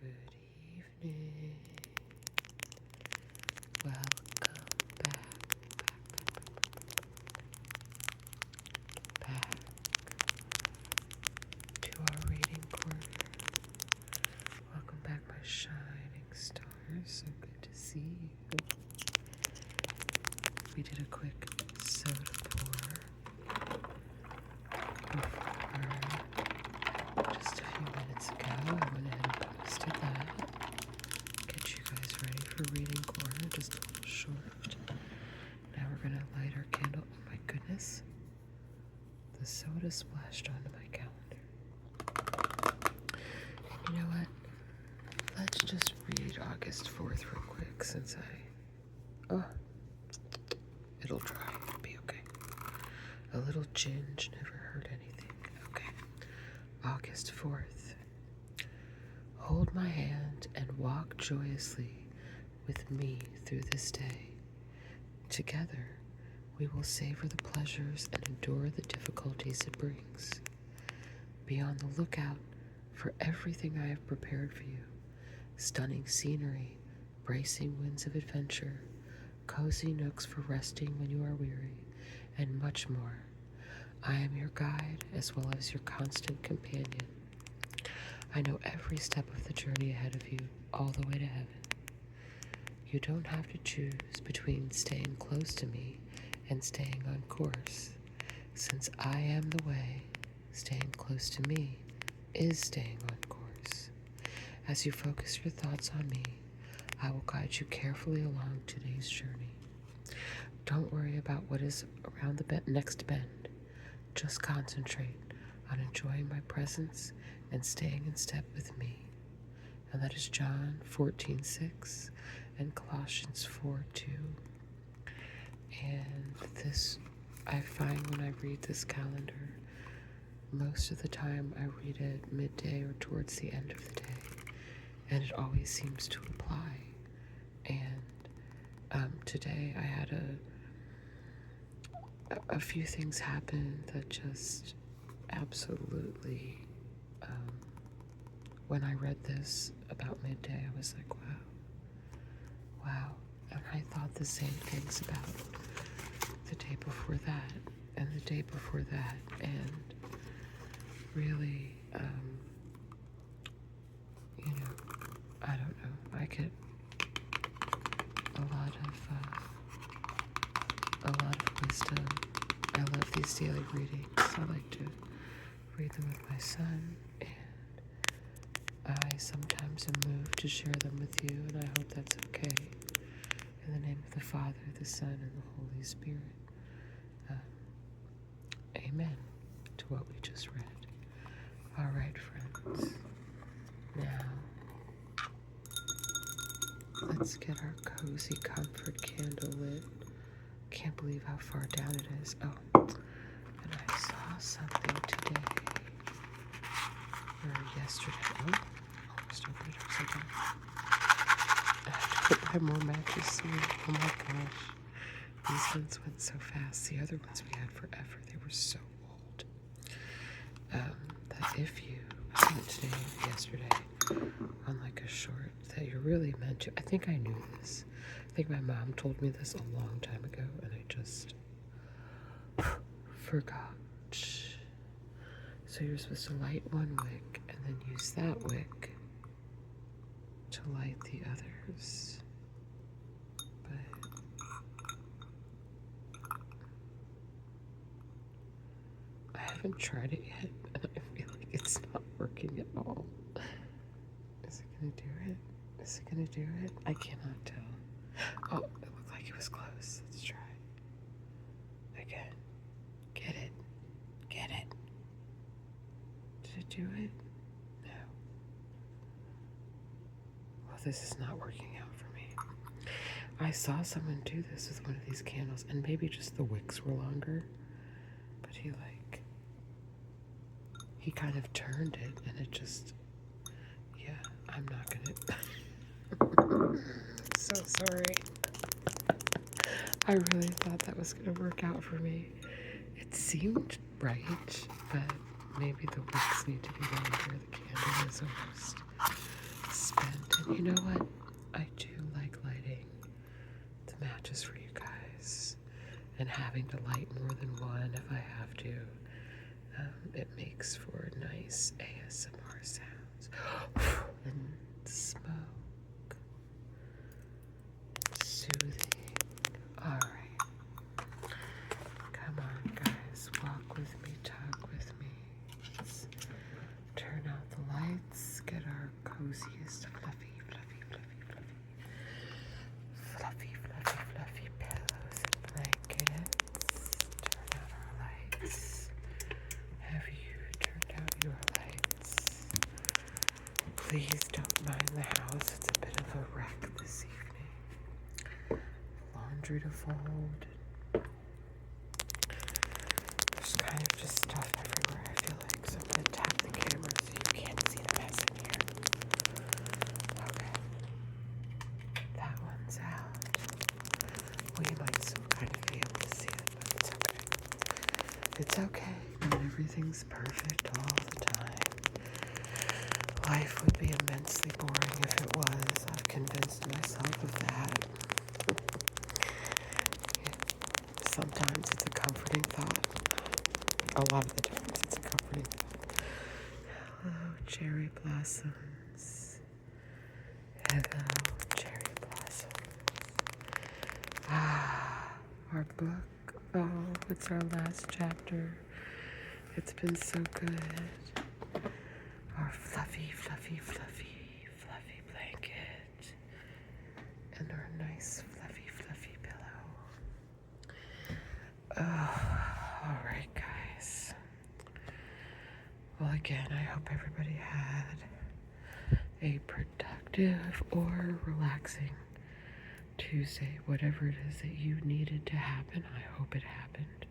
Good evening. Welcome back to our reading corner. Welcome back, my shining stars. So good to see you. We did a quick soda pour before just a few minutes ago. I went ahead and posted that. Get you guys ready for reading corner, just a little short. Now we're gonna light our candle. Oh my goodness. The soda splashed onto my calendar. You know what? Let's just read August 4th real quick since it'll dry. It'll be okay. A little ginge never hurt anything. Okay. August 4th. Hold my hand and walk joyously with me through this day. Together, we will savor the pleasures and endure the difficulties it brings. Be on the lookout for everything I have prepared for you. Stunning scenery, bracing winds of adventure, cozy nooks for resting when you are weary, and much more. I am your guide as well as your constant companion. I know every step of the journey ahead of you, all the way to heaven. You don't have to choose between staying close to me and staying on course. Since I am the way, staying close to me is staying on course. As you focus your thoughts on me, I will guide you carefully along today's journey. Don't worry about what is around the next bend. Just concentrate on enjoying my presence and staying in step with me. And that is John 14:6 and Colossians 4:2. And this, I find when I read this calendar, most of the time I read it midday or towards the end of the day, and it always seems to apply. And today I had a few things happen that just absolutely, when I read this about midday, I was like, wow. And I thought the same things about the day before that and the day before that. And really, I don't know. I get a lot of wisdom. I love these daily readings. I like to read them with my son, and I sometimes am moved to share them with you, and I hope that's okay. In the name of the Father, the Son, and the Holy Spirit. Amen to what we just read. All right, friends. Now, let's get our cozy comfort candle lit. Can't believe how far down it is. Oh, and I saw something today, or yesterday. Oh, almost opened it upside down. I have to buy more matches soon. Oh my gosh. These ones went so fast. The other ones we had forever. They were so old. That if you, I saw it today or yesterday on like a short, that you're really meant to. I think I knew this. I think my mom told me this a long time ago, and I just forgot. So you're supposed to light one wick and then use that wick to light the others. But I haven't tried it yet, and I feel like it's not working at all. Is it gonna do it? Is it gonna do it? I cannot tell. Oh, it looked like it was close. Let's try. Again. Get it. Get it. Did it do it? No. Well, this is not working out for me. I saw someone do this with one of these candles, and maybe just the wicks were longer, but he kind of turned it, and it just, yeah, I'm not gonna, so sorry. I really thought that was gonna work out for me. It seemed right, but maybe the wicks need to be longer. The candle is almost And you know what? I do like lighting the matches for you guys and having to light more than one if I have to. It makes for nice ASMR sounds. And smoke. Soothing. Alright. Come on, guys. Walk with me, talk with me. Let's turn out the lights. Get our coziest, fluffy pillows and blankets. Turn out our lights. Have you turned out your lights? Please don't mind the house. It's a bit of a wreck this evening. Laundry to fold. There's kind of just stuff everywhere, I feel like. So I'm going to tap the camera so you can't see the mess in here. Okay. That one's out. Well, you might still kind of be able to see it, but it's okay. It's okay. Not everything's perfect all the time. Life would be immensely boring if it was. I've convinced myself of that. Sometimes it's a comforting thought. A lot of the times it's a comforting thought. Hello, cherry blossoms. Hello, cherry blossoms. Our book. Oh, it's our last chapter. It's been so good. Our fluffy blanket. And our nice fluffy pillow. Oh, alright, guys. Well, again, I hope everybody had a productive or relaxing Tuesday. Whatever it is that you needed to happen, I hope it happened.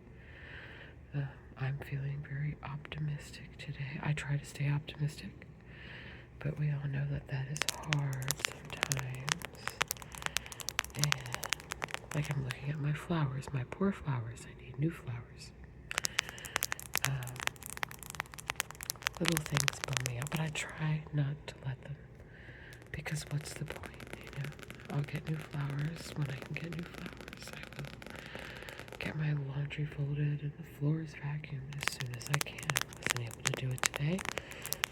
I'm feeling very optimistic today. I try to stay optimistic, but we all know that that is hard sometimes. And like I'm looking at my flowers, my poor flowers. I need new flowers. Little things bum me out, but I try not to let them, because what's the point, you know? I'll get new flowers when I can get new flowers. I will get my laundry folded and the floors vacuumed as soon as I can. I wasn't able to do it today.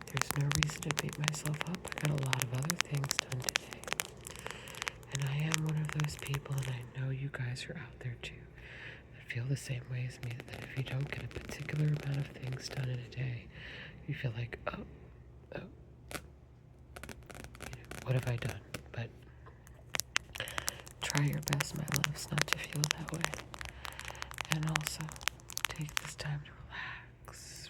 There's no reason to beat myself up. I got a lot of other things done today. And I am one of those people, and I know you guys are out there too, that feel the same way as me, that if you don't get a particular amount of things done in a day, you feel like, oh, you know, what have I done? But try your best, my loves, not to feel that way. And also, take this time to relax.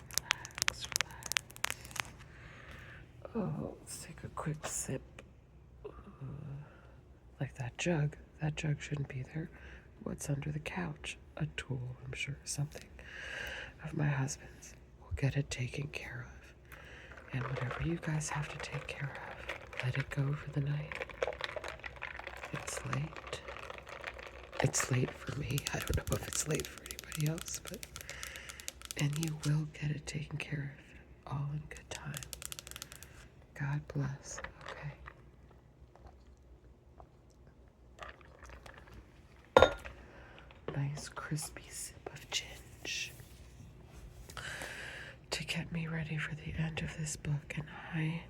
Oh, let's take a quick sip. Like that jug. That jug shouldn't be there. What's under the couch? A tool, I'm sure, something of my husband's. We'll get it taken care of. And whatever you guys have to take care of, let it go for the night. It's late. It's late for me. I don't know if it's late for anybody else, but... And you will get it taken care of, all in good time. God bless, okay? Nice crispy sip of ginger to get me ready for the end of this book, and I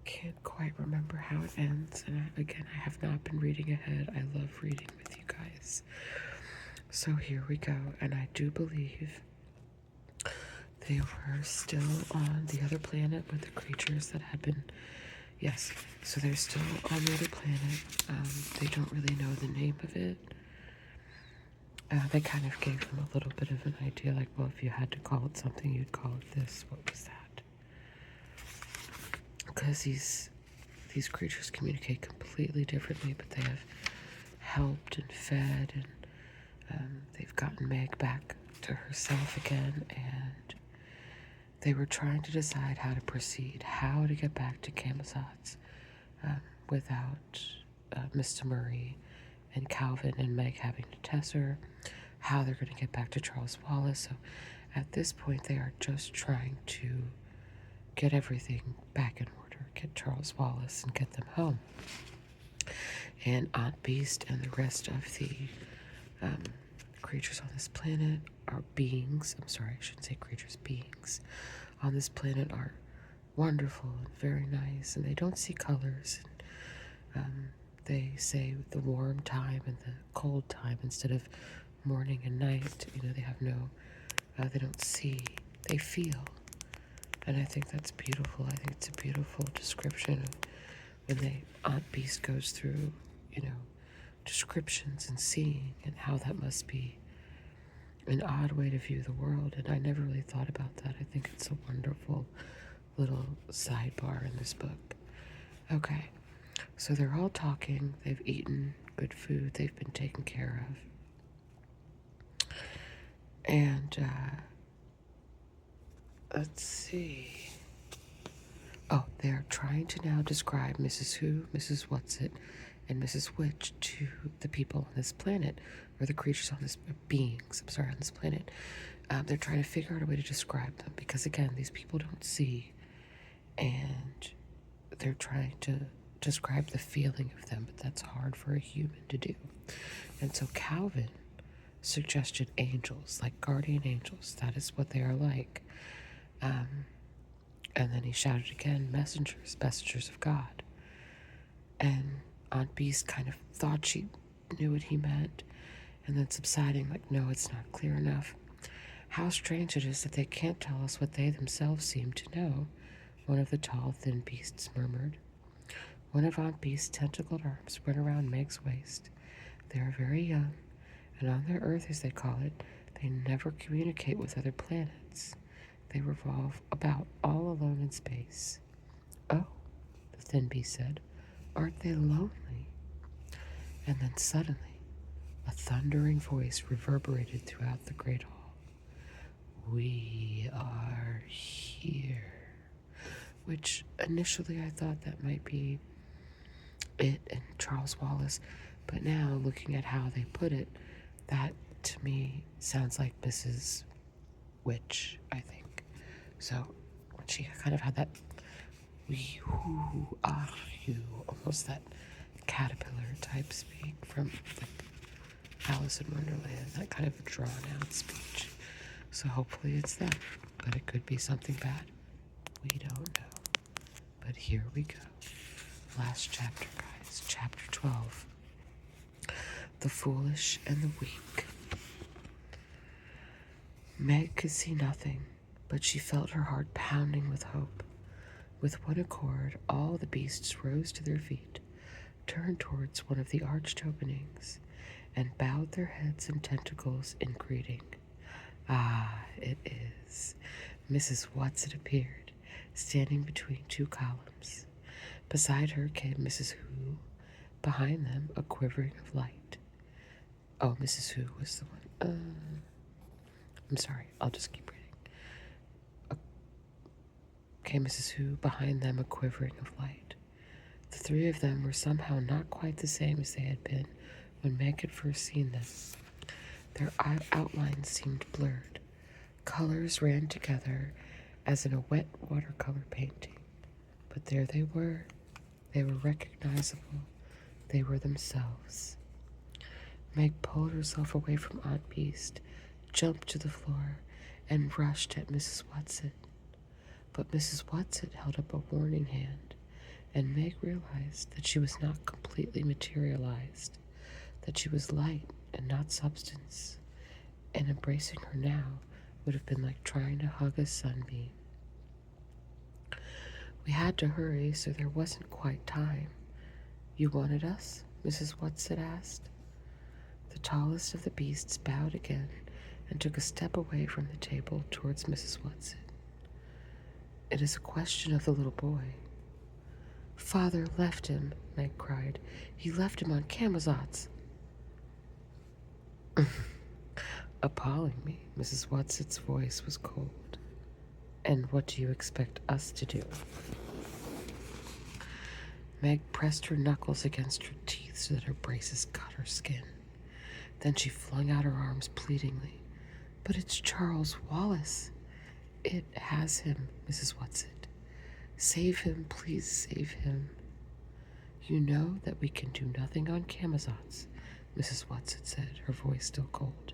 can't quite remember how it ends. And again, I have not been reading ahead. I love reading with you guys. So here we go, and I do believe they were still on the other planet with the creatures that had been... Yes, so they're still on the other planet. They don't really know the name of it. They kind of gave them a little bit of an idea, like, well, if you had to call it something, you'd call it this. What was that? Because these creatures communicate completely differently, but they have helped and fed, and they've gotten Meg back to herself again, and they were trying to decide how to proceed, how to get back to Camazotz without Mr. Murray and Calvin and Meg having to test her, how they're going to get back to Charles Wallace. So at this point, they are just trying to get everything back in order. get Charles Wallace and get them home. And Aunt Beast and the rest of the creatures on this planet are beings. I'm sorry, I shouldn't say creatures, beings on this planet are wonderful and very nice, and they don't see colors. And, they say the warm time and the cold time instead of morning and night. They have no, they don't see, they feel. And I think that's beautiful. I think it's a beautiful description of when Aunt Beast goes through, descriptions and seeing, and how that must be an odd way to view the world. And I never really thought about that. I think it's a wonderful little sidebar in this book. Okay, so they're all talking. They've eaten good food. They've been taken care of. And let's see. Oh, they're trying to now describe Mrs. Who, Mrs. Whatsit, and Mrs. Witch to the people on this planet, or the creatures on this beings, on this planet. They're trying to figure out a way to describe them because, again, these people don't see, and they're trying to describe the feeling of them, but that's hard for a human to do. And so Calvin suggested angels, like guardian angels. That is what they are like. And then he shouted again, messengers of God. And Aunt Beast kind of thought she knew what he meant, and then subsiding, like, no, it's not clear enough. How strange it is that they can't tell us what they themselves seem to know, one of the tall, thin beasts murmured. One of Aunt Beast's tentacled arms went around Meg's waist. They are very young, and on their Earth, as they call it, they never communicate with other planets. They revolve about all alone in space. Oh, the thin beast said, aren't they lonely? And then suddenly, a thundering voice reverberated throughout the great hall. We are here. Which initially I thought that might be it and Charles Wallace, but now looking at how they put it, that to me sounds like Mrs. Witch, I think. So when she kind of had that who are you, almost that caterpillar type speak from like Alice in Wonderland, that kind of drawn out speech. So hopefully it's that, but it could be something bad. We don't know. But here we go. Last chapter, guys. Chapter 12. The Foolish and the Weak. Meg could see nothing, but she felt her heart pounding with hope. With one accord, all the beasts rose to their feet, turned towards one of the arched openings, and bowed their heads and tentacles in greeting. Ah, it is. Mrs. Watson appeared, standing between two columns. Beside her came Mrs. Who, behind them a quivering of light. Oh, Mrs. Who was the one. I'm sorry, I'll just keep reading. Came Mrs. Who, behind them a quivering of light. The three of them were somehow not quite the same as they had been when Meg had first seen them. Their outlines seemed blurred. Colors ran together as in a wet watercolor painting. But there they were. They were recognizable. They were themselves. Meg pulled herself away from Aunt Beast, jumped to the floor, and rushed at Mrs. Watson. But Mrs. Watson held up a warning hand, and Meg realized that she was not completely materialized, that she was light and not substance, and embracing her now would have been like trying to hug a sunbeam. We had to hurry, so there wasn't quite time. You wanted us? Mrs. Watson asked. The tallest of the beasts bowed again and took a step away from the table towards Mrs. Watson. It is a question of the little boy. Father left him, Meg cried. He left him on Camazotz. Appalling me. Mrs. Watson's voice was cold. And what do you expect us to do? Meg pressed her knuckles against her teeth so that her braces cut her skin. Then she flung out her arms pleadingly. But it's Charles Wallace. It has him, Mrs. Watson. Save him, please save him. You know that we can do nothing on Camazotz, Mrs. Watson said, her voice still cold.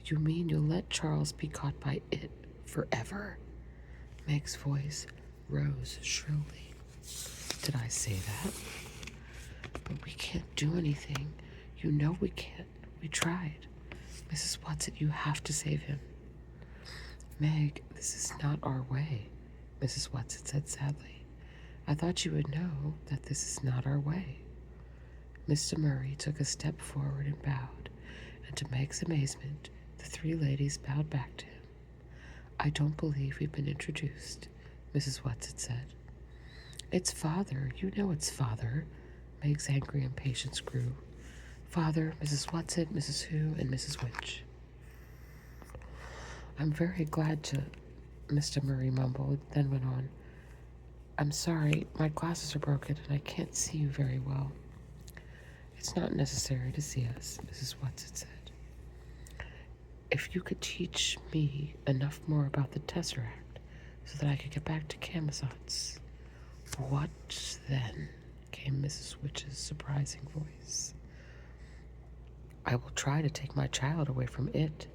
You mean you'll let Charles be caught by it forever? Meg's voice rose shrilly. Did I say that? But we can't do anything. You know we can't. We tried. Mrs. Watson, you have to save him. Meg, this is not our way, Mrs. Watson said sadly. I thought you would know that this is not our way. Mr. Murray took a step forward and bowed, and to Meg's amazement, the three ladies bowed back to him. I don't believe we've been introduced, Mrs. Watson said. It's Father. You know it's Father. Meg's angry impatience grew. Father, Mrs. Watson, Mrs. Who, and Mrs. Witch. I'm very glad to, Mr. Murray mumbled, then went on. I'm sorry, my glasses are broken and I can't see you very well. It's not necessary to see us, Mrs. Watson said. If you could teach me enough more about the Tesseract so that I could get back to Camazotz. What then? Came Mrs. Witch's surprising voice. I will try to take my child away from it,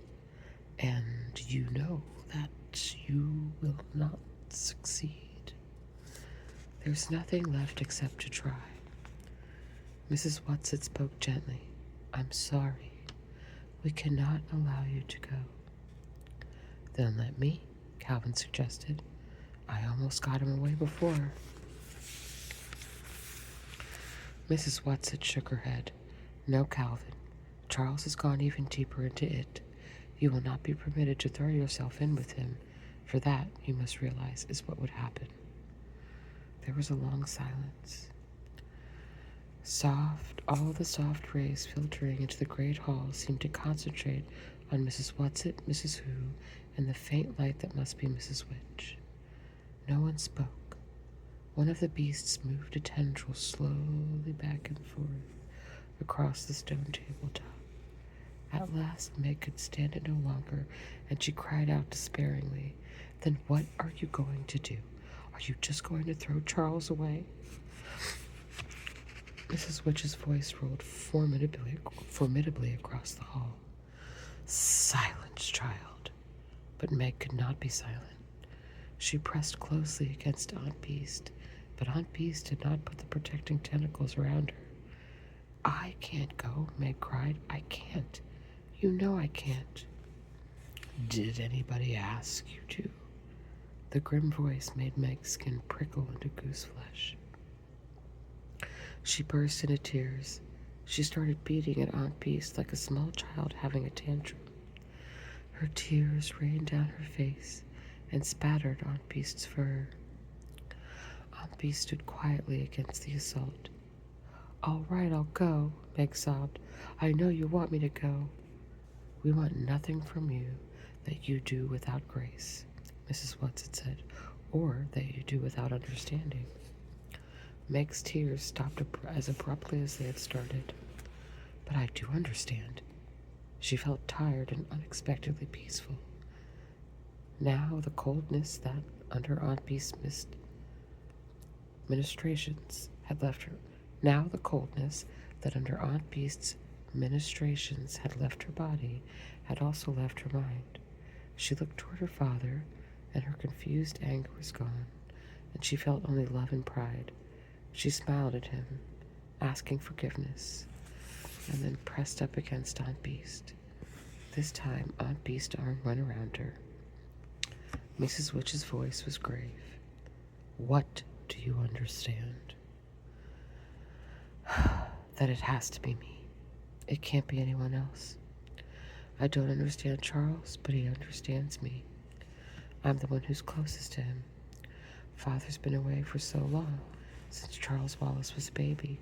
and you know that you will not succeed. There's nothing left except to try. Mrs. Watson spoke gently. I'm sorry. We cannot allow you to go. Then let me, Calvin suggested. I almost got him away before. Mrs. Watson shook her head. No, Calvin. Charles has gone even deeper into it. You will not be permitted to throw yourself in with him, for that, you must realize, is what would happen. There was a long silence. All the soft rays filtering into the great hall seemed to concentrate on Mrs. Watson, Mrs. Who, and the faint light that must be Mrs. Witch. No one spoke. One of the beasts moved a tendril slowly back and forth across the stone tabletop. At last Meg could stand it no longer, and she cried out despairingly, Then what are you going to do? Are you just going to throw Charles away? Mrs. Witch's voice rolled formidably across the hall. Silence, child. But Meg could not be silent. She pressed closely against Aunt Beast, but Aunt Beast did not put the protecting tentacles around her. I can't go, Meg cried. I can't. You know I can't. Did anybody ask you to? The grim voice made Meg's skin prickle into goose flesh. She burst into tears. She started beating at Aunt Beast like a small child having a tantrum. Her tears rained down her face and spattered Aunt Beast's fur. Aunt Beast stood quietly against the assault. All right, I'll go, Meg sobbed. I know you want me to go. We want nothing from you that you do without grace, Mrs. Watson said, or that you do without understanding. Meg's tears stopped as abruptly as they had started. But I do understand. She felt tired and unexpectedly peaceful. Now the coldness that, under Aunt Beast's ministrations, had left her. Now the coldness that under Aunt Beast's ministrations had left her body had also left her mind. She looked toward her father, and her confused anger was gone, and she felt only love and pride. She smiled at him, asking forgiveness, and then pressed up against Aunt Beast. This time, Aunt Beast's arm went around her. Mrs. Witch's voice was grave. What do you understand? That it has to be me. It can't be anyone else. I don't understand Charles, but he understands me. I'm the one who's closest to him. Father's been away for so long, since Charles Wallace was a baby.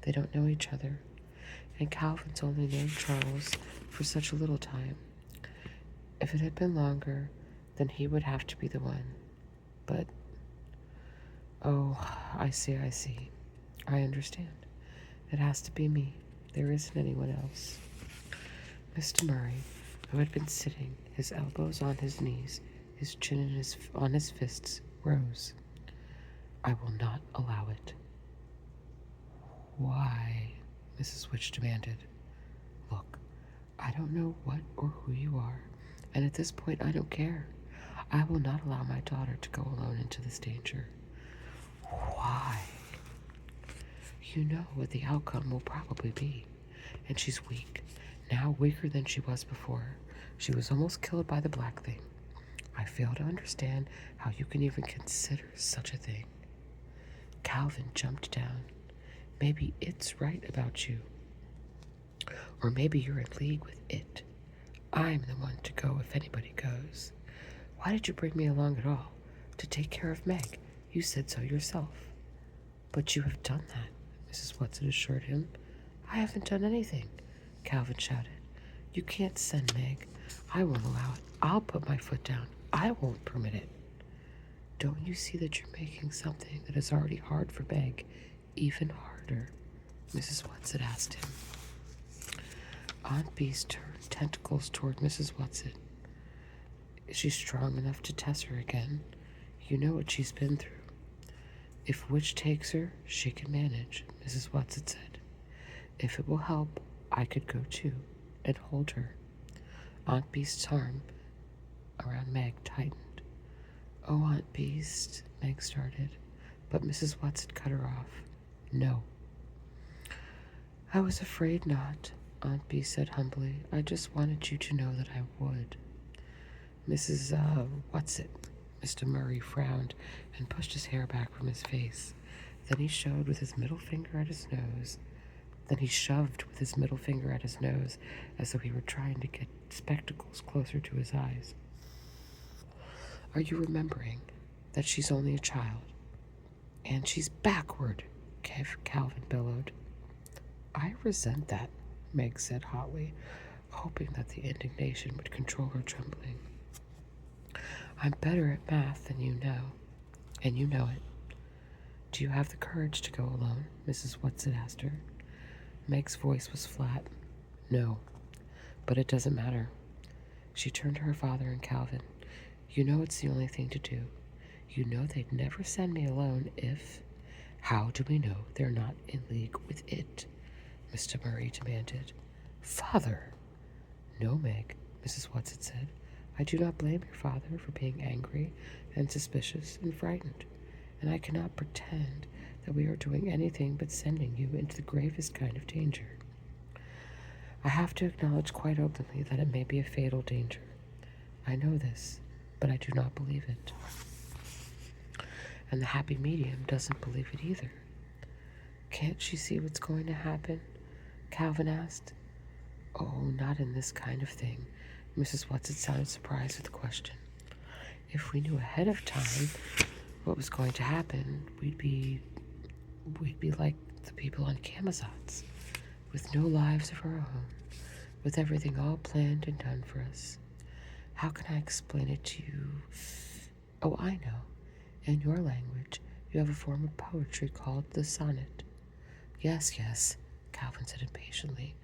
They don't know each other, and Calvin's only known Charles for such a little time. If it had been longer, then he would have to be the one. But, oh, I see. I understand. It has to be me. There isn't anyone else. Mr. Murray, who had been sitting, his elbows on his knees, his chin on his fists, rose. I will not allow it. Why? Mrs. Witch demanded. Look, I don't know what or who you are, and at this point I don't care. I will not allow my daughter to go alone into this danger. Why? You know what the outcome will probably be, and she's weak, now weaker than she was before. She was almost killed by the black thing. I fail to understand how you can even consider such a thing. Calvin jumped down. Maybe it's right about you. Or maybe you're in league with it. I'm the one to go if anybody goes. Why did you bring me along at all? To take care of Meg. You said so yourself. But you have done that, Mrs. Watson assured him. I haven't done anything, Calvin shouted. You can't send Meg. I won't allow it. I'll put my foot down. I won't permit it. Don't you see that you're making something that is already hard for Meg even harder? Mrs. Watson asked him. Aunt Beast turned tentacles toward Mrs. Watson. Is she strong enough to test her again? You know what she's been through. If Witch takes her, she can manage, Mrs. Watson said. If it will help, I could go too and hold her. Aunt Beast's arm around Meg tightened. Oh, Aunt Beast, Meg started, but Mrs. Watson cut her off. No. I was afraid not, Aunt Beast said humbly. I just wanted you to know that I would. Mrs. What's it? Mr. Murray frowned and pushed his hair back from his face. Then he shoved with his middle finger at his nose. As though he were trying to get spectacles closer to his eyes. Are you remembering that she's only a child? And she's backward, Calvin bellowed. I resent that, Meg said hotly, hoping that the indignation would control her trembling. I'm better at math than you know, and you know it. Do you have the courage to go alone? Mrs. Watson asked her. Meg's voice was flat. No, but it doesn't matter. She turned to her father and Calvin. You know it's the only thing to do. You know they'd never send me alone if... How do we know they're not in league with it? Mr. Murray demanded. Father! No, Meg, Mrs. Watson said. I do not blame your father for being angry and suspicious and frightened, and I cannot pretend that we are doing anything but sending you into the gravest kind of danger. I have to acknowledge quite openly that it may be a fatal danger. I know this, but I do not believe it. And the happy medium doesn't believe it either. Can't she see what's going to happen? Calvin asked. Oh, not in this kind of thing. Mrs. Watson sounded surprised at the question. If we knew ahead of time what was going to happen, we'd be like the people on Camazotz, with no lives of our own, with everything all planned and done for us. How can I explain it to you? Oh, I know. In your language, you have a form of poetry called the sonnet. Yes, Calvin said impatiently.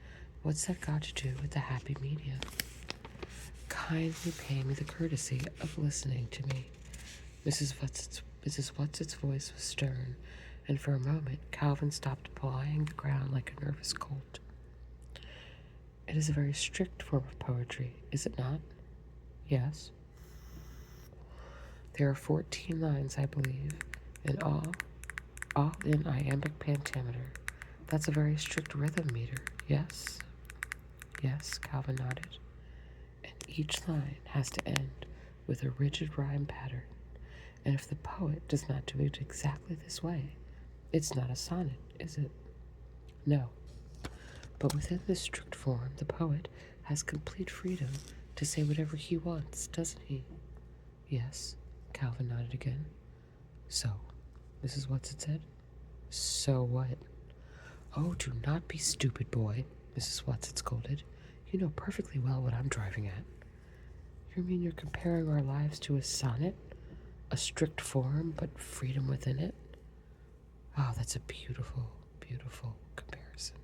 What's that got to do with the happy medium? Kindly pay me the courtesy of listening to me. Mrs. Watson's voice was stern, and for a moment Calvin stopped pawing the ground like a nervous colt. It is a very strict form of poetry, is it not? Yes. There are 14 lines, I believe, in all in iambic pentameter. That's a very strict rhythm meter, yes? Yes, Calvin nodded. And each line has to end with a rigid rhyme pattern. And if the poet does not do it exactly this way, it's not a sonnet, is it? No. But within this strict form, the poet has complete freedom to say whatever he wants, doesn't he? Yes, Calvin nodded again. So, Mrs. Watson said. So what? Oh, do not be stupid, boy, Mrs. Watson scolded. You know perfectly well what I'm driving at. You mean you're comparing our lives to a sonnet? A strict form, but freedom within it? Oh, that's a beautiful, beautiful comparison.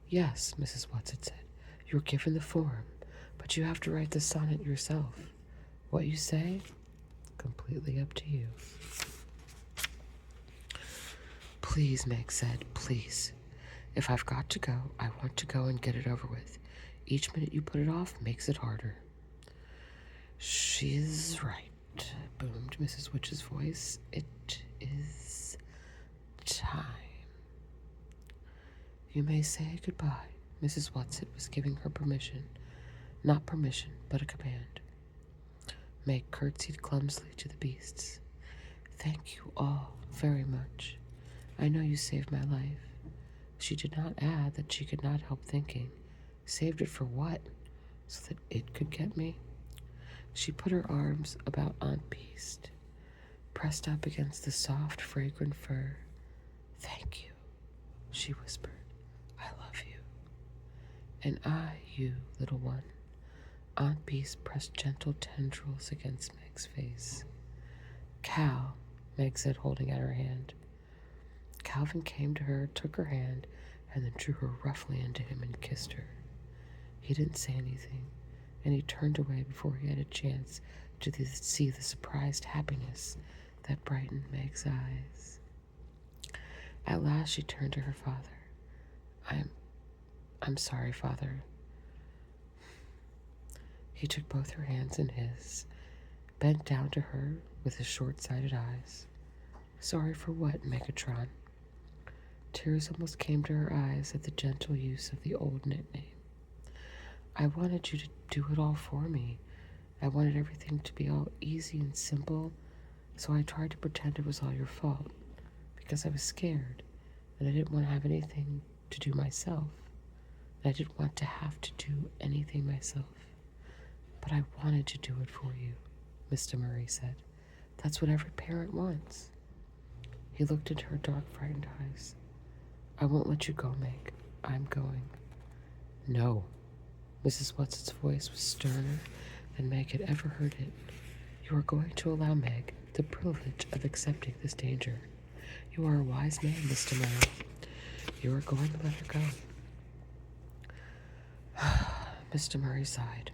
Yes, Mrs. Watson said. You're given the form, but you have to write the sonnet yourself. What you say? Completely up to you. Please, Meg said, please. If I've got to go, I want to go and get it over with. Each minute you put it off makes it harder. She's right, boomed Mrs. Witch's voice. It is time. You may say goodbye. Mrs. Watson was giving her permission. Not permission, but a command. Meg curtsied clumsily to the beasts. Thank you all very much. I know you saved my life. She did not add that she could not help thinking. Saved it for what? So that it could get me? She put her arms about Aunt Beast, pressed up against the soft, fragrant fur. Thank you, she whispered. I love you. And I, you, little one. Aunt Beast pressed gentle tendrils against Meg's face. Cal, Meg said, holding out her hand. Calvin came to her, took her hand, and then drew her roughly into him and kissed her. He didn't say anything, and he turned away before he had a chance to see the surprised happiness that brightened Meg's eyes. At last she turned to her father. I'm sorry, Father. He took both her hands in his, bent down to her with his short-sighted eyes. Sorry for what, Megatron? Tears almost came to her eyes at the gentle use of the old nickname. I wanted you to do it all for me. I wanted everything to be all easy and simple, so I tried to pretend it was all your fault, because I was scared, and I didn't want to have anything to do myself. And I didn't want to have to do anything myself. But I wanted to do it for you, Mr. Murray said. That's what every parent wants. He looked into her dark, frightened eyes. I won't let you go, Meg. I'm going. No. Mrs. Watson's voice was sterner than Meg had ever heard it. You are going to allow Meg the privilege of accepting this danger. You are a wise man, Mr. Murray. You are going to let her go. Mr. Murray sighed.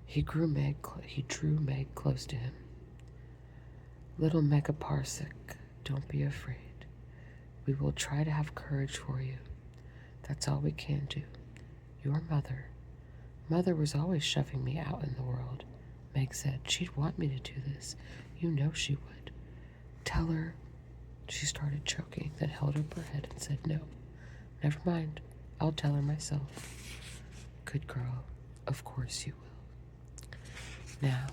He drew Meg close to him. Little Megaparsec, don't be afraid. We will try to have courage for you. That's all we can do. Your mother. Mother was always shoving me out in the world. Meg said she'd want me to do this. You know she would. Tell her. She started choking, then held up her head and said no. Never mind. I'll tell her myself. Good girl. Of course you will. Now,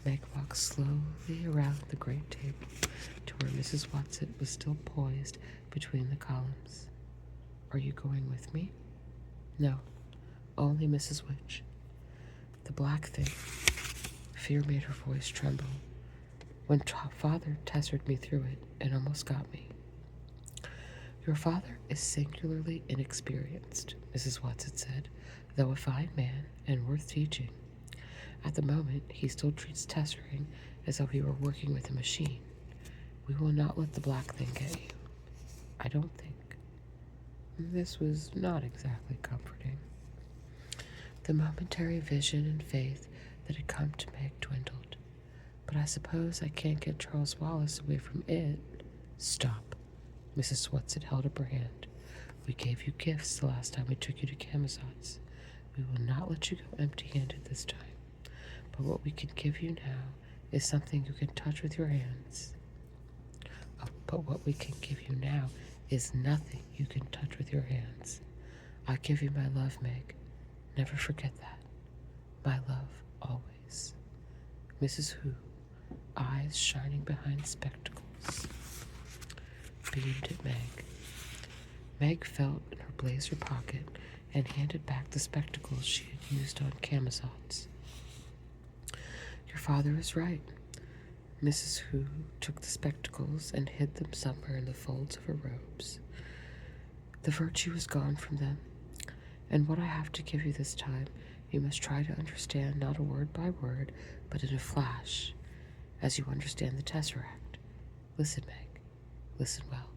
Meg walked slowly around the great table to where Mrs. Watson was still poised between the columns. Are you going with me? No, only Mrs. Witch. The black thing. Fear made her voice tremble. When Father tessered me through it, it almost got me. Your father is singularly inexperienced, Mrs. Watson said, though a fine man and worth teaching. At the moment, he still treats tessering as though he were working with a machine. We will not let the black thing get you. I don't think. This was not exactly comforting. The momentary vision and faith that had come to Meg dwindled. But I suppose I can't get Charles Wallace away from it. Stop. Mrs. Watson held up her hand. We gave you gifts the last time we took you to Camazotz. We will not let you go empty-handed this time. But what we can give you now is something you can touch with your hands. But what we can give you now is nothing you can touch with your hands. I give you my love, Meg. Never forget that. My love, always. Mrs. Who, eyes shining behind spectacles, beamed at Meg. Meg felt in her blazer pocket and handed back the spectacles she had used on Camazotz. Your father is right. Mrs. Who took the spectacles and hid them somewhere in the folds of her robes. The virtue is gone from them, and what I have to give you this time, you must try to understand not a word by word, but in a flash, as you understand the Tesseract. Listen, Meg. Listen well.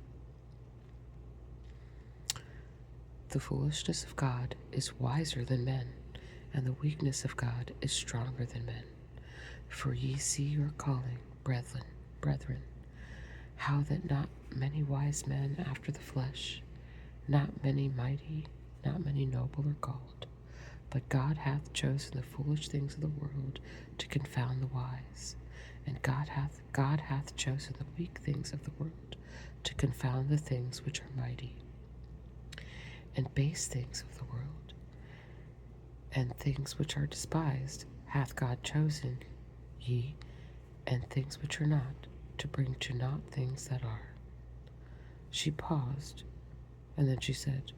The foolishness of God is wiser than men, and the weakness of God is stronger than men. For ye see your calling, brethren. how that not many wise men after the flesh, not many mighty, not many noble are called. But God hath chosen the foolish things of the world to confound the wise, and God hath chosen the weak things of the world to confound the things which are mighty, and base things of the world, and things which are despised hath God chosen, ye, and things which are not, to bring to naught things that are. She paused, and then she said,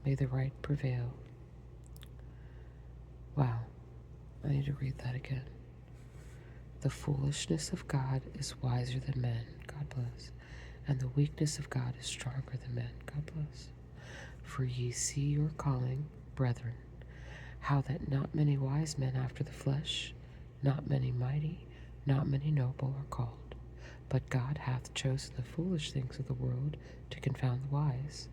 May the right prevail. Wow, I need to read that again. The foolishness of God is wiser than men, God bless, and the weakness of God is stronger than men, God bless. For ye see your calling, brethren, how that not many wise men after the flesh, not many mighty, not many noble are called. But God hath chosen the foolish things of the world to confound the wise,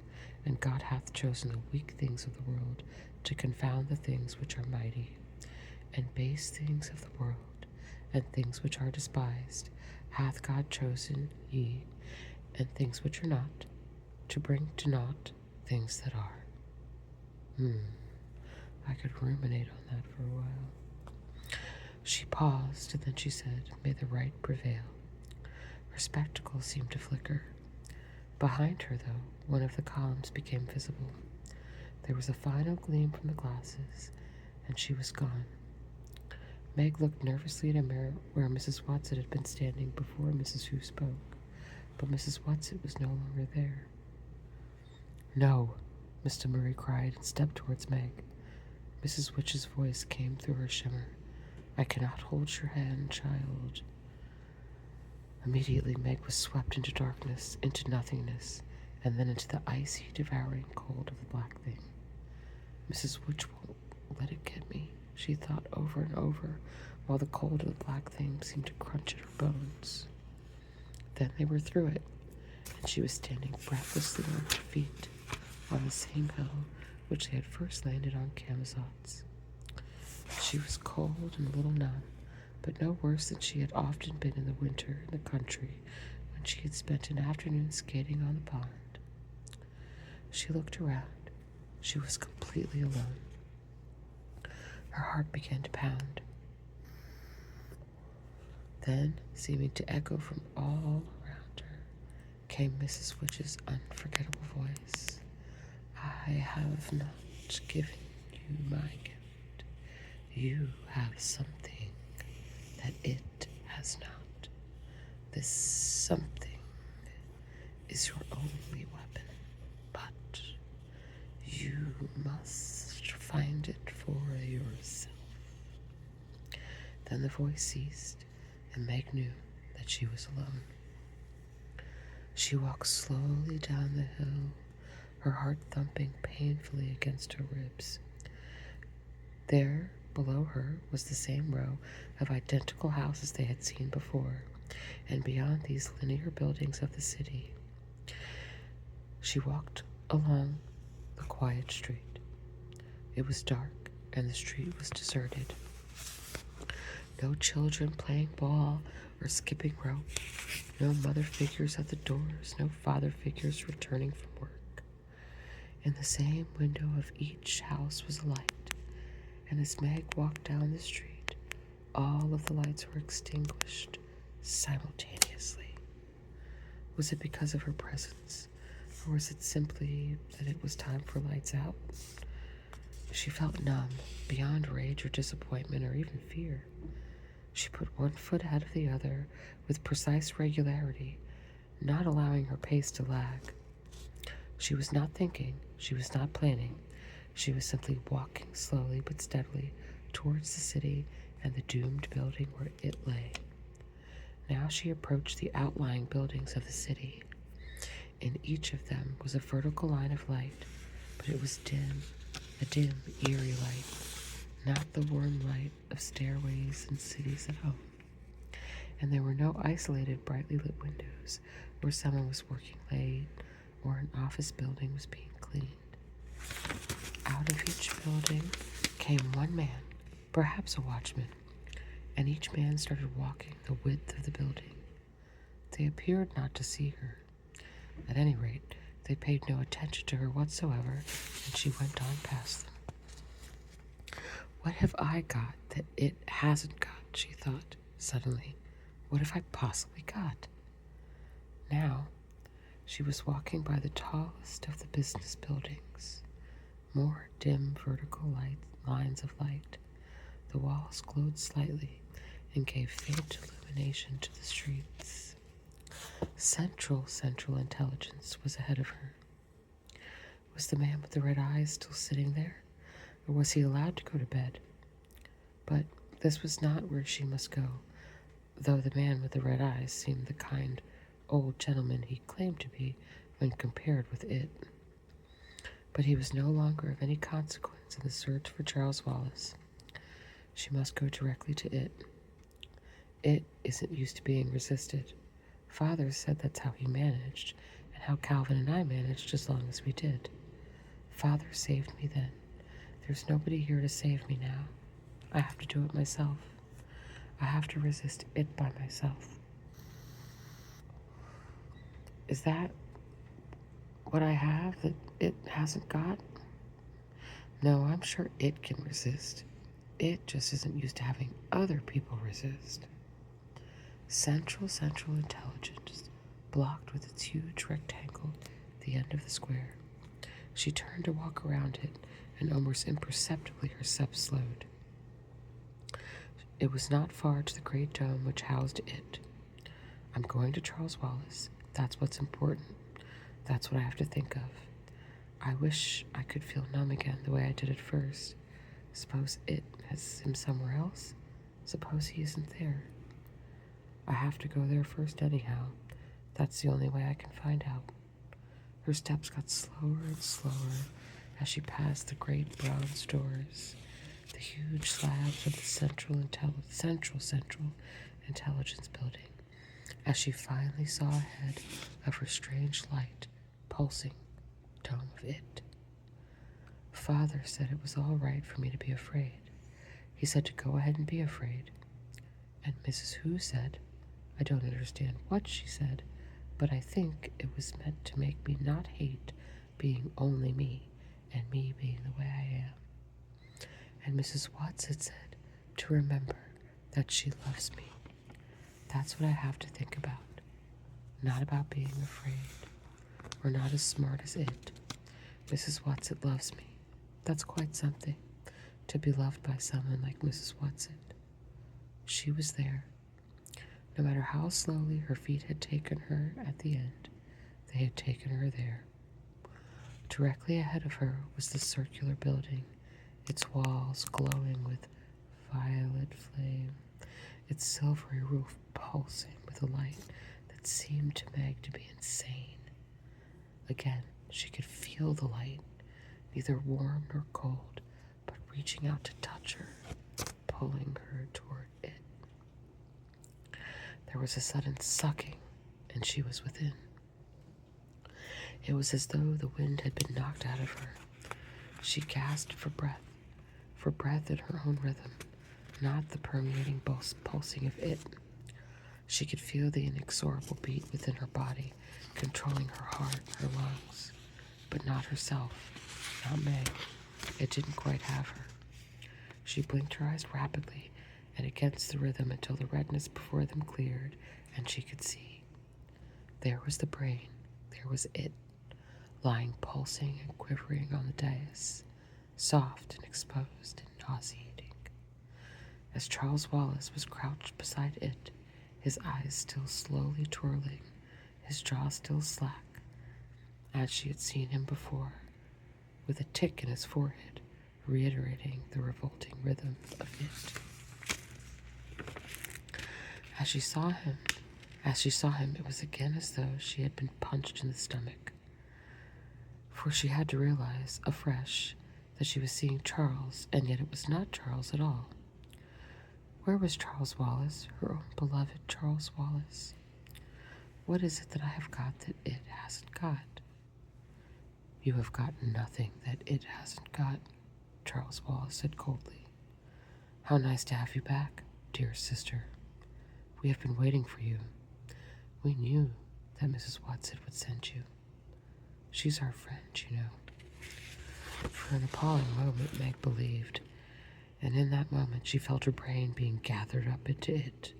and God hath chosen the weak things of the world to confound the things which are mighty, and base things of the world, and things which are despised, hath God chosen, ye, and things which are not, to bring to naught things that are. I could ruminate on that for a while. She paused, and then she said, May the right prevail. Her spectacles seemed to flicker. Behind her, though, one of the columns became visible. There was a final gleam from the glasses, and she was gone. Meg looked nervously at a mirror where Mrs. Watson had been standing before Mrs. Who spoke, but Mrs. Watson was no longer there. No, Mr. Murray cried and stepped towards Meg. Mrs. Witch's voice came through her shimmer. I cannot hold your hand, child. Immediately Meg was swept into darkness, into nothingness, and then into the icy, devouring cold of the black thing. Mrs. Witch won't let it get me, she thought over and over, while the cold of the black thing seemed to crunch at her bones. Then they were through it, and she was standing breathlessly on her feet, on the same hill which they had first landed on Camazots. She was cold and a little numb, but no worse than she had often been in the winter in the country when she had spent an afternoon skating on the pond. She looked around. She was completely alone. Her heart began to pound. Then, seeming to echo from all around her, came Mrs. Witch's unforgettable voice. I have not given you my gift. You have something that it has not. This something is your only weapon, but you must find it for yourself. Then the voice ceased, and Meg knew that she was alone. She walked slowly down the hill, her heart thumping painfully against her ribs. There, below her, was the same row of identical houses they had seen before, and beyond these linear buildings of the city. She walked along the quiet street. It was dark, and the street was deserted. No children playing ball or skipping rope, no mother figures at the doors, no father figures returning from work. In the same window of each house was a light, and as Meg walked down the street, all of the lights were extinguished simultaneously. Was it because of her presence, or was it simply that it was time for lights out? She felt numb, beyond rage or disappointment or even fear. She put one foot ahead of the other with precise regularity, not allowing her pace to lag. She was not thinking, she was not planning. She was simply walking slowly but steadily towards the city and the doomed building where it lay. Now she approached the outlying buildings of the city. In each of them was a vertical line of light, but it was dim, a dim, eerie light, not the warm light of stairways and cities at home. And there were no isolated, brightly lit windows where someone was working late or an office building was being cleaned. Out of each building came one man, perhaps a watchman, and each man started walking the width of the building. They appeared not to see her. At any rate, they paid no attention to her whatsoever, and she went on past them. What have I got that it hasn't got, she thought, suddenly. What have I possibly got? Now, she was walking by the tallest of the business buildings. More dim vertical lines of light. The walls glowed slightly and gave faint illumination to the streets. Central intelligence was ahead of her. Was the man with the red eyes still sitting there, or was he allowed to go to bed? But this was not where she must go, though the man with the red eyes seemed the kind old gentleman he claimed to be when compared with it. But he was no longer of any consequence in the search for Charles Wallace. She must go directly to it. It isn't used to being resisted. Father said that's how he managed, and how Calvin and I managed as long as we did. Father saved me then. There's nobody here to save me now. I have to do it myself. I have to resist it by myself. Is that what I have that it hasn't got? No, I'm sure it can resist. It just isn't used to having other people resist. Central intelligence blocked with its huge rectangle at the end of the square. She turned to walk around it, and almost imperceptibly her steps slowed. It was not far to the great dome which housed it. I'm going to Charles Wallace. That's what's important. That's what I have to think of. I wish I could feel numb again the way I did at first. Suppose it has him somewhere else? Suppose he isn't there? I have to go there first anyhow. That's the only way I can find out. Her steps got slower and slower as she passed the great bronze doors, the huge slabs of the central intelligence building, as she finally saw ahead of her strange light, pulsing dome of it. Father said it was all right for me to be afraid. He said to go ahead and be afraid. And Mrs. Who said, I don't understand what she said, but I think it was meant to make me not hate being only me, and me being the way I am. And Mrs. Watts had said to remember that she loves me. That's what I have to think about, not about being afraid, or not as smart as it. Mrs. Watson loves me. That's quite something, to be loved by someone like Mrs. Watson. She was there. No matter how slowly her feet had taken her at the end, they had taken her there. Directly ahead of her was the circular building, its walls glowing with violet flame, its silvery roof pulsing with a light that seemed to Meg to be insane. Again, she could feel the light, neither warm nor cold, but reaching out to touch her, pulling her toward it. There was a sudden sucking, and she was within. It was as though the wind had been knocked out of her. She gasped for breath in her own rhythm, not the permeating pulsing of it. She could feel the inexorable beat within her body, controlling her heart, her lungs, but not herself, not Meg. It didn't quite have her. She blinked her eyes rapidly and against the rhythm until the redness before them cleared and she could see. There was the brain, there was it, lying pulsing and quivering on the dais, soft and exposed and nauseating. As Charles Wallace was crouched beside it, his eyes still slowly twirling, his jaw still slack, as she had seen him before, with a tick in his forehead, reiterating the revolting rhythm of it. As she saw him, it was again as though she had been punched in the stomach. For she had to realize, afresh, that she was seeing Charles, and yet it was not Charles at all. Where was Charles Wallace, her own beloved Charles Wallace? What is it that I have got that it hasn't got? You have got nothing that it hasn't got, Charles Wallace said coldly. How nice to have you back, dear sister. We have been waiting for you. We knew that Mrs. Watson would send you. She's our friend, you know. For an appalling moment, Meg believed, and in that moment she felt her brain being gathered up into it.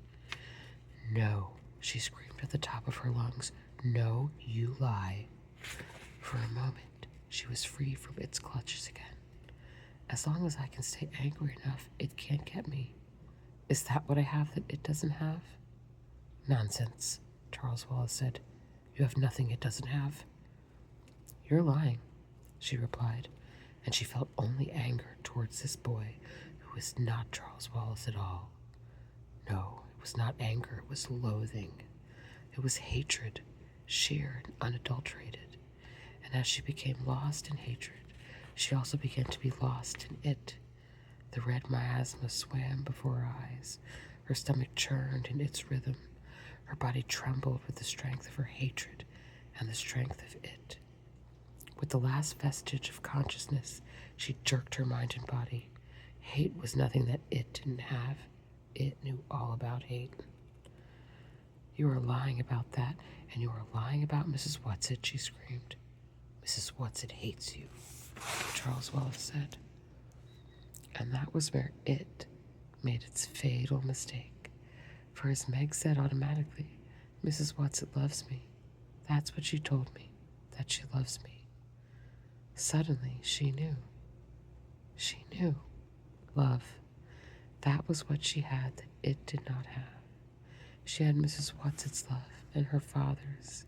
No, she screamed at the top of her lungs. No, you lie. For a moment, she was free from its clutches again. As long as I can stay angry enough, it can't get me. Is that what I have that it doesn't have? Nonsense, Charles Wallace said. You have nothing it doesn't have. You're lying, she replied, and she felt only anger towards this boy who was not Charles Wallace at all. No, it was not anger, it was loathing. It was hatred, sheer and unadulterated. And as she became lost in hatred, she also began to be lost in it. The red miasma swam before her eyes. Her stomach churned in its rhythm. Her body trembled with the strength of her hatred and the strength of it. With the last vestige of consciousness, she jerked her mind and body. Hate was nothing that it didn't have. It knew all about hate. You are lying about that, and you are lying about Mrs. Watson, she screamed. Mrs. Watson hates you, Charles Wallace said. And that was where it made its fatal mistake. For as Meg said automatically, Mrs. Watson loves me. That's what she told me, that she loves me. Suddenly, she knew. She knew. Love. That was what she had that it did not have. She had Mrs. Watson's love, and her father's,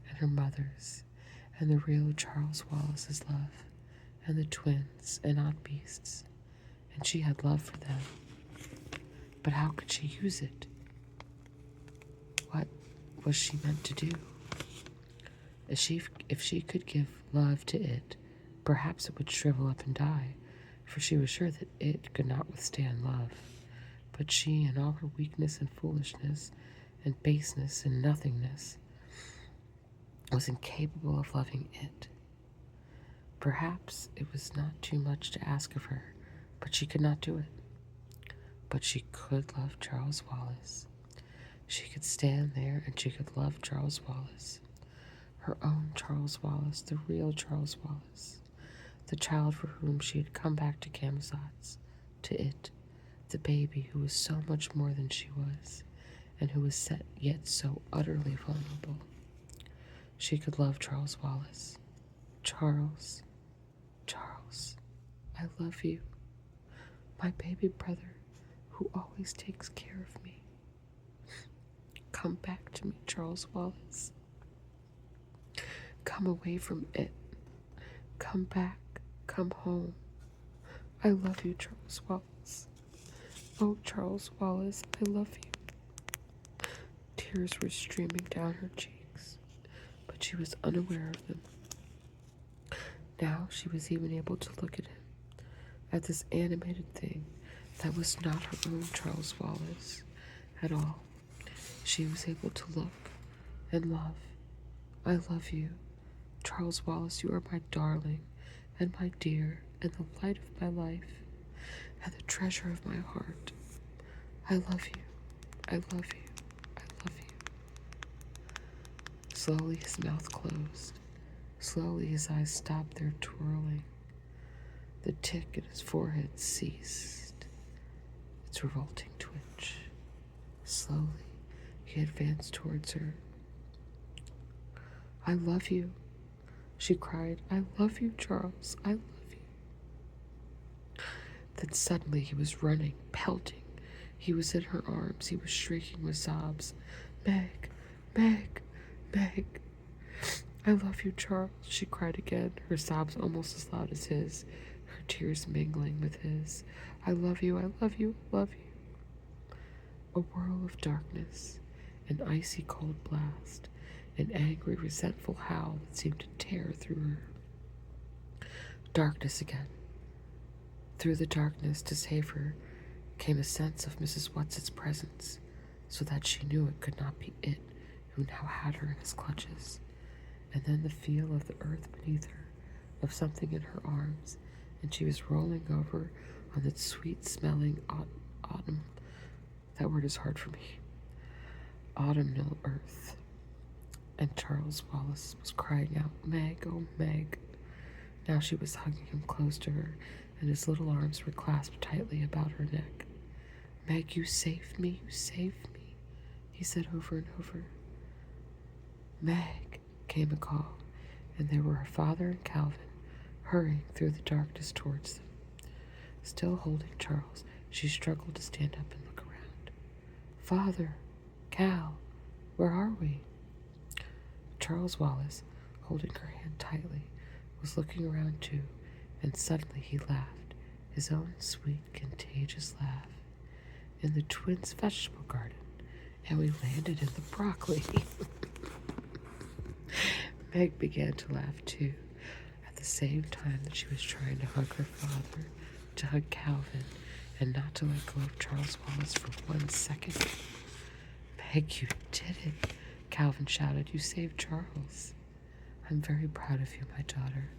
and her mother's, and the real Charles Wallace's love, and the twins and Aunt Beast's, and she had love for them. But how could she use it? What was she meant to do? If she could give love to it, perhaps it would shrivel up and die, for she was sure that it could not withstand love. But she, in all her weakness and foolishness and baseness and nothingness, was incapable of loving it. Perhaps it was not too much to ask of her, but she could not do it. But she could love Charles Wallace. She could stand there and she could love Charles Wallace. Her own Charles Wallace, the real Charles Wallace. The child for whom she had come back to Camazotz, to it, the baby who was so much more than she was, and who was set yet so utterly vulnerable. She could love Charles Wallace. Charles, I love you. My baby brother who always takes care of me. Come back to me, Charles Wallace. Come away from it. Come back. Come home. I love you, Charles Wallace. Oh, Charles Wallace, I love you. Tears were streaming down her cheeks, but she was unaware of them. Now she was even able to look at him, at this animated thing that was not her own Charles Wallace at all. She was able to look and love. I love you. Charles Wallace, you are my darling and my dear and the light of my life and the treasure of my heart. I love you. I love you. I love you. Slowly his mouth closed. Slowly his eyes stopped their twirling. The tick in his forehead ceased its revolting twitch. Slowly he advanced towards her. I love you, she cried. I love you, Charles. I love you. Then suddenly he was running, pelting. He was in her arms. He was shrieking with sobs. Meg, Meg, Meg. I love you, Charles, she cried again, her sobs almost as loud as his, her tears mingling with his. I love you, I love you, I love you. A whirl of darkness, an icy cold blast, an angry, resentful howl that seemed to tear through her. Darkness again. Through the darkness, to save her, came a sense of Mrs. Watson's presence, so that she knew it could not be it who now had her in his clutches. And then the feel of the earth beneath her, of something in her arms, and she was rolling over on that sweet-smelling autumn. That word is hard for me. Autumnal earth. And Charles Wallace was crying out, "Meg, oh Meg." Now she was hugging him close to her, and his little arms were clasped tightly about her neck. "Meg, you saved me, you saved me," he said over and over. "Meg," came a call, and there were her father and Calvin hurrying through the darkness towards them. Still holding Charles, she struggled to stand up and look around. "Father, Cal, where are we?" Charles Wallace, holding her hand tightly, was looking around too, and suddenly he laughed, his own sweet, contagious laugh. "In the twins' vegetable garden, and we landed in the broccoli." Meg began to laugh too, at the same time that she was trying to hug her father, to hug Calvin, and not to let go of Charles Wallace for 1 second. "Meg, you did it," Calvin shouted. "You saved Charles." "I'm very proud of you, my daughter."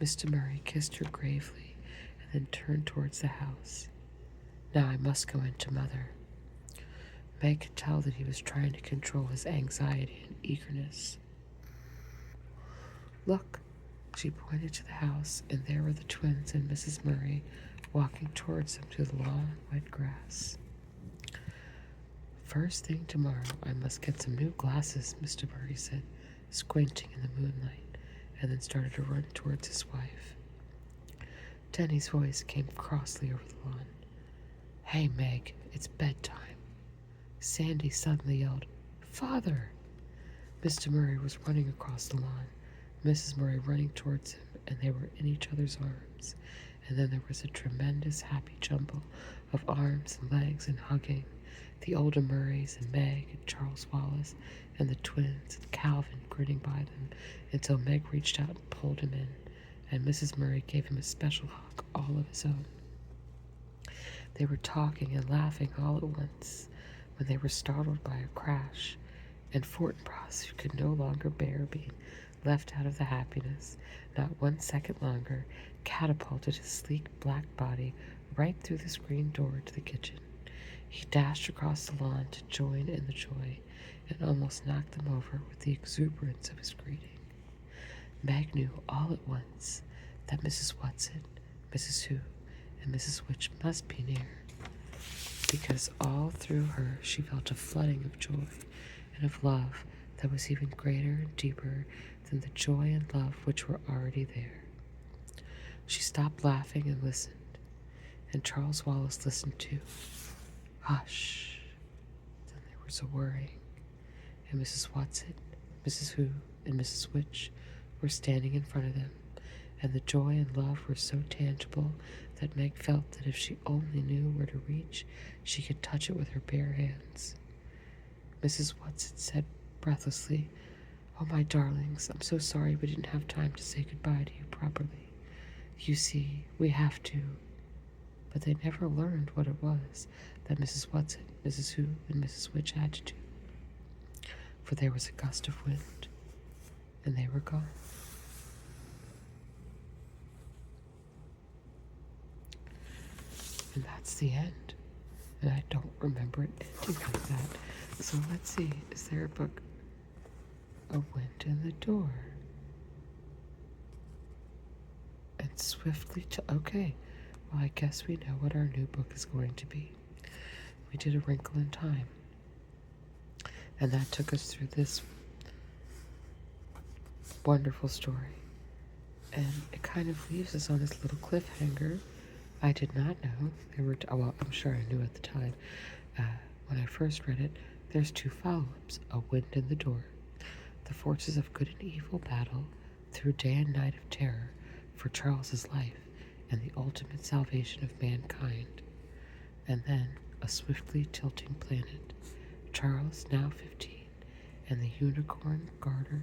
Mr. Murray kissed her gravely and then turned towards the house. "Now I must go in to Mother." Meg could tell that he was trying to control his anxiety and eagerness. "Look," she pointed to the house, and there were the twins and Mrs. Murray walking towards them through the long, wet grass. "First thing tomorrow, I must get some new glasses," Mr. Murray said, squinting in the moonlight, and then started to run towards his wife. Denny's voice came crossly over the lawn. "Hey, Meg, it's bedtime." Sandy suddenly yelled, "Father!" Mr. Murray was running across the lawn, Mrs. Murray running towards him, and they were in each other's arms. And then there was a tremendous happy jumble of arms and legs and hugging. The older Murrays and Meg and Charles Wallace and the twins and Calvin grinning by them until Meg reached out and pulled him in, and Mrs. Murray gave him a special hug all of his own. They were talking and laughing all at once when they were startled by a crash, and Fortinbras, who could no longer bear being left out of the happiness, not 1 second longer, catapulted his sleek black body right through the screen door to the kitchen. He dashed across the lawn to join in the joy, and almost knocked them over with the exuberance of his greeting. Meg knew all at once that Mrs. Watson, Mrs. Who, and Mrs. Witch must be near, because all through her she felt a flooding of joy and of love that was even greater and deeper than the joy and love which were already there. She stopped laughing and listened, and Charles Wallace listened too. Hush! Then there was a whirring, and Mrs. Watson, Mrs. Who, and Mrs. Witch were standing in front of them, and the joy and love were so tangible that Meg felt that if she only knew where to reach, she could touch it with her bare hands. Mrs. Watson said breathlessly, "Oh, my darlings, I'm so sorry we didn't have time to say goodbye to you properly. You see, we have to." But they never learned what it was that Mrs. Watson, Mrs. Who, and Mrs. Witch had to do. For there was a gust of wind, and they were gone. And that's the end. And I don't remember it ending like that. So let's see, is there a book? A wind in the door. And swiftly okay. Well, I guess we know what our new book is going to be. We did A Wrinkle in Time. And that took us through this wonderful story. And it kind of leaves us on this little cliffhanger. I did not know there were, well, I'm sure I knew at the time. When I first read it, there's 2 follow-ups. A Wind in the Door. The forces of good and evil battle through day and night of terror for Charles's life and the ultimate salvation of mankind. And then A Swiftly Tilting Planet. Charles, now 15, and the unicorn Gaudor,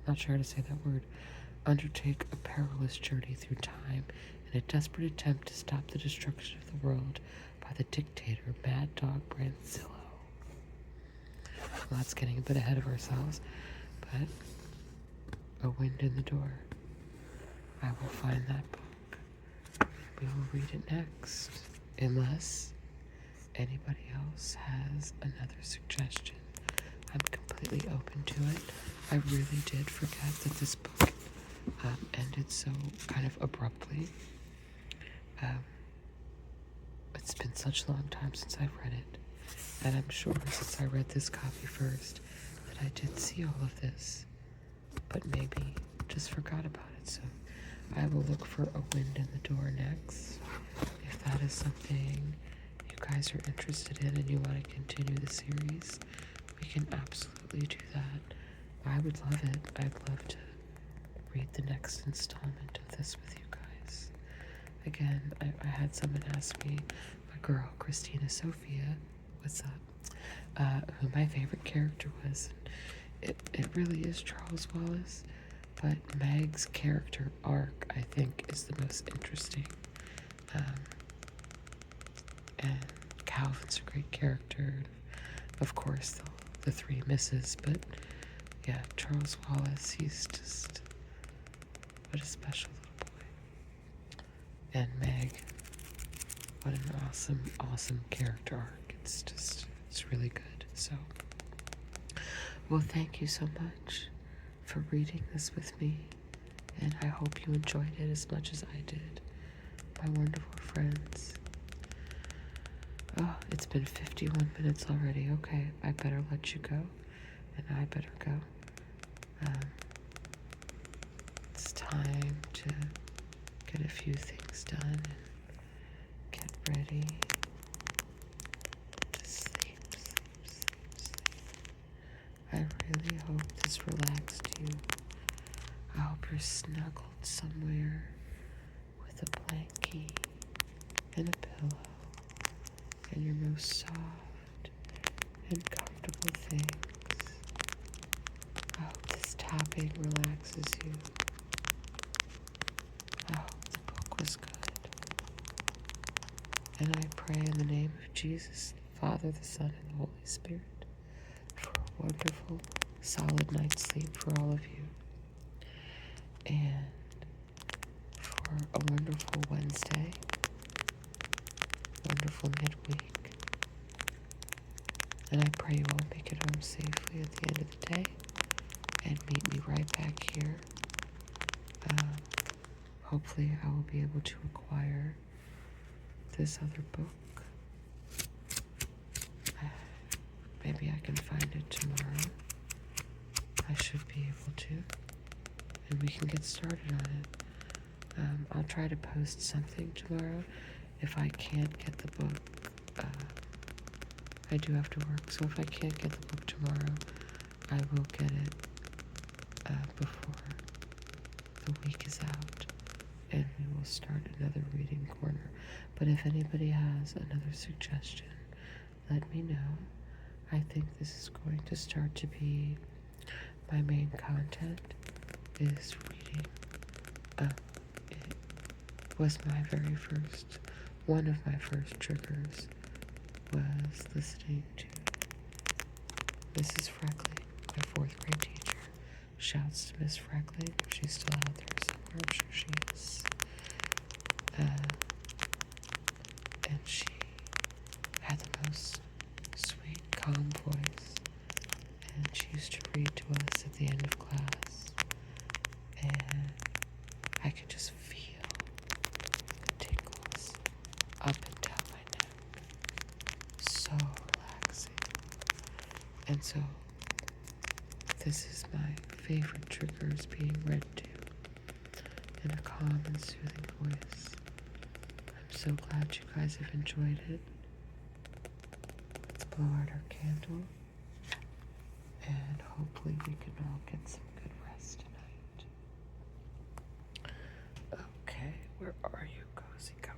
not sure how to say that word, undertake a perilous journey through time in a desperate attempt to stop the destruction of the world by the dictator Mad Dog Branzillo. Well, that's getting a bit ahead of ourselves, but A Wind in the Door. I will find that book. We will read it next, unless anybody else has another suggestion, I'm completely open to it. I really did forget that this book ended so kind of abruptly. It's been such a long time since I've read it, and I'm sure since I read this copy first that I did see all of this, but maybe just forgot about it. So I will look for A Wind in the Door next. If that is something you guys are interested in and you want to continue the series, we can absolutely do that. I would love it. I'd love to read the next installment of this with you guys. Again, I had someone ask me, my girl, Christina Sophia, what's up, who my favorite character was. It really is Charles Wallace, but Meg's character arc, I think, is the most interesting. And Calvin's a great character. Of course, the three misses, but yeah, Charles Wallace, he's just, what a special little boy. And Meg, what an awesome character arc. It's really good. So, well, thank you so much for reading this with me, and I hope you enjoyed it as much as I did, my wonderful friends. Oh, it's been 51 minutes already. Okay, I better let you go, and I better go. It's time to get a few things done and get ready to sleep. I really hope this relaxed you. I hope you're snuggled somewhere with a blankie and a pillow and your most soft and comfortable things. I hope this tapping relaxes you. I hope the book was good. And I pray in the name of Jesus, the Father, the Son, and the Holy Spirit, for a wonderful, solid night's sleep for all of you. And for a wonderful Wednesday, wonderful midweek. And I pray you all make it home safely at the end of the day and meet me right back here. Hopefully I will be able to acquire this other book. Maybe I can find it tomorrow. I should be able to. And we can get started on it. I'll try to post something tomorrow. If I can't get the book, I do have to work. So if I can't get the book tomorrow, I will get it before the week is out. And we will start another reading corner. But if anybody has another suggestion, let me know. I think this is going to start to be my main content, is reading. It was my very first, one of my first triggers was listening to Mrs. Freckling, my 4th grade teacher. Shouts to Miss Freckling, if she's still out there somewhere, I'm sure she is. And she had the most sweet, calm voice, and she used to read to us at the end of class, and I could just feel the tingles up and down my neck. So relaxing. And so this is my favorite triggers being read to in a calm and soothing voice. I'm so glad you guys have enjoyed it. Let's blow out our candle, and hopefully we can all get some good rest tonight. Okay, where are you, cozy guys?